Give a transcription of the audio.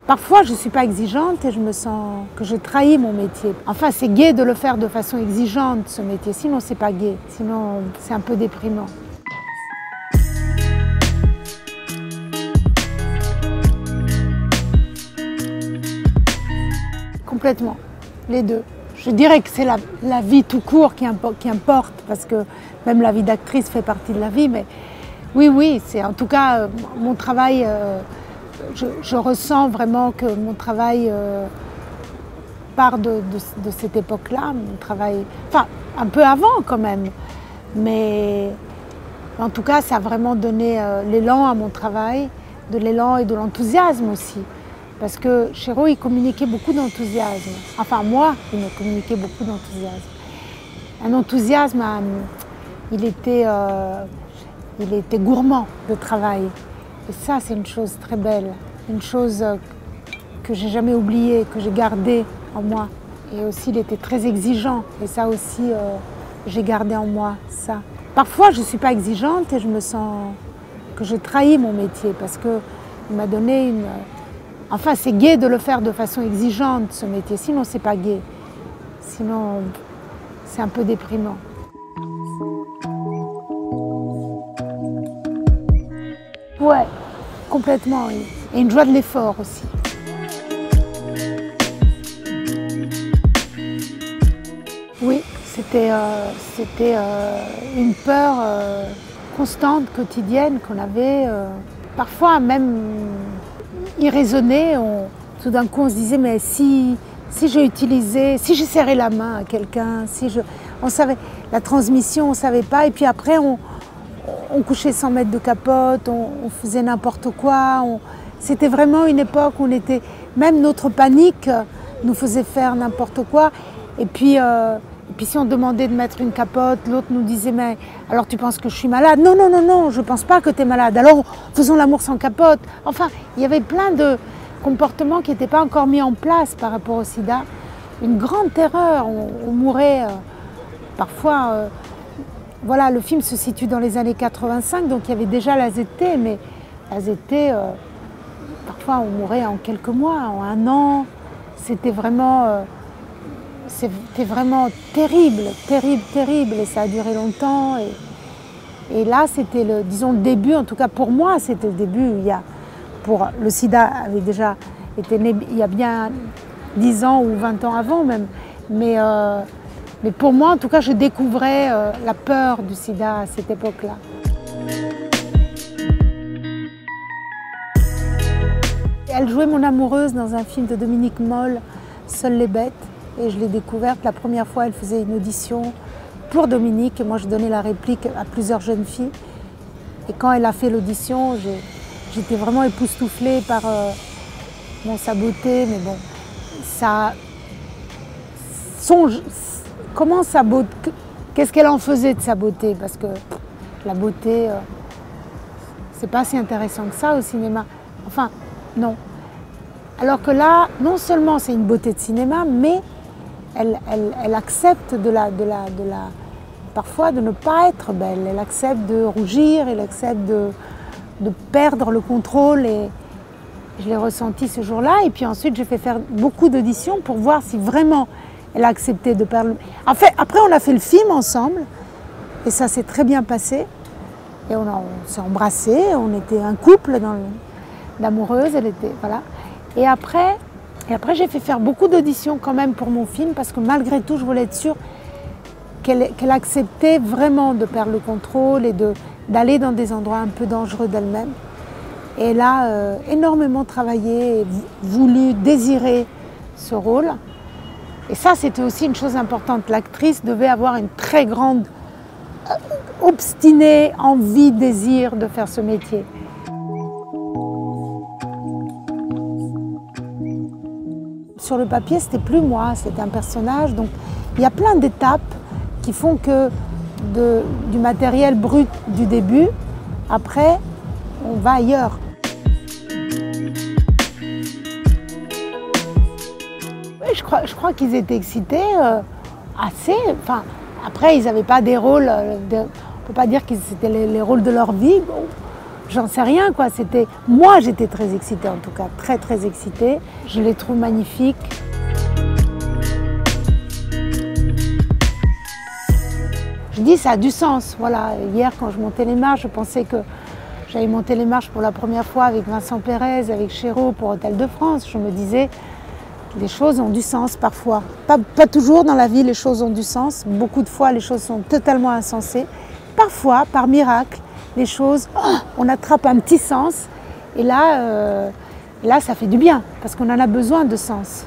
Parfois, je ne suis pas exigeante et je me sens que je trahis mon métier. Enfin, c'est gai de le faire de façon exigeante, ce métier. Sinon, c'est pas gai. Sinon, c'est un peu déprimant. Complètement, les deux. Je dirais que c'est la vie tout court qui importe, parce que même la vie d'actrice fait partie de la vie. Mais oui, c'est en tout cas mon travail. Je ressens vraiment que mon travail part de cette époque-là, mon travail, enfin un peu avant quand même, mais en tout cas ça a vraiment donné l'élan à mon travail, de l'élan et de l'enthousiasme aussi, parce que Chéreau il communiquait beaucoup d'enthousiasme, enfin moi il me communiquait beaucoup d'enthousiasme, un enthousiasme, il était gourmand de travail. Et ça, c'est une chose très belle, une chose que j'ai jamais oubliée, que j'ai gardée en moi. Et aussi, il était très exigeant. Et ça aussi, j'ai gardé en moi, ça. Parfois, je ne suis pas exigeante et je me sens que je trahis mon métier parce qu'il m'a donné une... Enfin, c'est gai de le faire de façon exigeante, ce métier. Sinon, c'est pas gai. Sinon, c'est un peu déprimant. Ouais, complètement, oui. Et une joie de l'effort aussi. Oui, c'était une peur constante, quotidienne qu'on avait. Parfois même irraisonnée. Tout d'un coup, on se disait, mais si j'ai serré la main à quelqu'un, on savait, la transmission, on ne savait pas. Et puis après, on couchait 100 mètres de capote, on faisait n'importe quoi. C'était vraiment une époque où même notre panique nous faisait faire n'importe quoi. Et puis si on demandait de mettre une capote, l'autre nous disait, mais alors tu penses que je suis malade? Non, je ne pense pas que tu es malade. Alors faisons l'amour sans capote. Enfin, il y avait plein de comportements qui n'étaient pas encore mis en place par rapport au sida. Une grande terreur, on mourait parfois... Voilà, le film se situe dans les années 85, donc il y avait déjà l'AZT, mais l'AZT, parfois on mourait en quelques mois, en un an. C'était vraiment terrible, et ça a duré longtemps. Et là, c'était le début, en tout cas pour moi, c'était le début. Le sida avait déjà été né il y a bien 10 ans ou 20 ans avant même, mais pour moi, en tout cas, je découvrais la peur du sida à cette époque-là. Elle jouait mon amoureuse dans un film de Dominique Moll, Seules les bêtes. Et je l'ai découverte la première fois, elle faisait une audition pour Dominique. Et moi, je donnais la réplique à plusieurs jeunes filles. Et quand elle a fait l'audition, j'étais vraiment époustouflée par sa beauté. Mais bon, comment sa beauté, qu'est-ce qu'elle en faisait de sa beauté? Parce que la beauté, c'est pas si intéressant que ça au cinéma. Enfin, non. Alors que là, non seulement c'est une beauté de cinéma, mais elle accepte parfois de ne pas être belle. Elle accepte de rougir, elle accepte de perdre le contrôle. Et je l'ai ressenti ce jour-là. Et puis ensuite, j'ai fait faire beaucoup d'auditions pour voir si vraiment elle a accepté de perdre. En fait, après, on a fait le film ensemble. Et ça s'est très bien passé. Et on s'est embrassés. On était un couple d'amoureuses. Elle était, voilà. Et après j'ai fait faire beaucoup d'auditions quand même pour mon film, parce que malgré tout, je voulais être sûre qu'elle acceptait vraiment de perdre le contrôle et d'aller dans des endroits un peu dangereux d'elle-même. Et elle a énormément travaillé, et voulu, désiré ce rôle. Et ça, c'était aussi une chose importante. L'actrice devait avoir une très grande, obstinée envie, désir de faire ce métier. Sur le papier, c'était plus moi, c'était un personnage. Donc, il y a plein d'étapes qui font que du matériel brut du début, après, on va ailleurs. Oui, je crois qu'ils étaient excités assez. Enfin, après, ils n'avaient pas des rôles, on ne peut pas dire que c'était les rôles de leur vie. Bon, J'en sais rien quoi, moi j'étais très excitée en tout cas, très très excitée. Je les trouve magnifiques. Je dis ça a du sens, voilà. Hier quand je montais les marches, je pensais que j'allais monter les marches pour la première fois avec Vincent Pérez, avec Chéreau pour Hôtel de France. Je me disais, les choses ont du sens parfois. Pas toujours dans la vie les choses ont du sens, beaucoup de fois les choses sont totalement insensées. Parfois, par miracle, les choses, on attrape un petit sens et là ça fait du bien parce qu'on en a besoin de sens.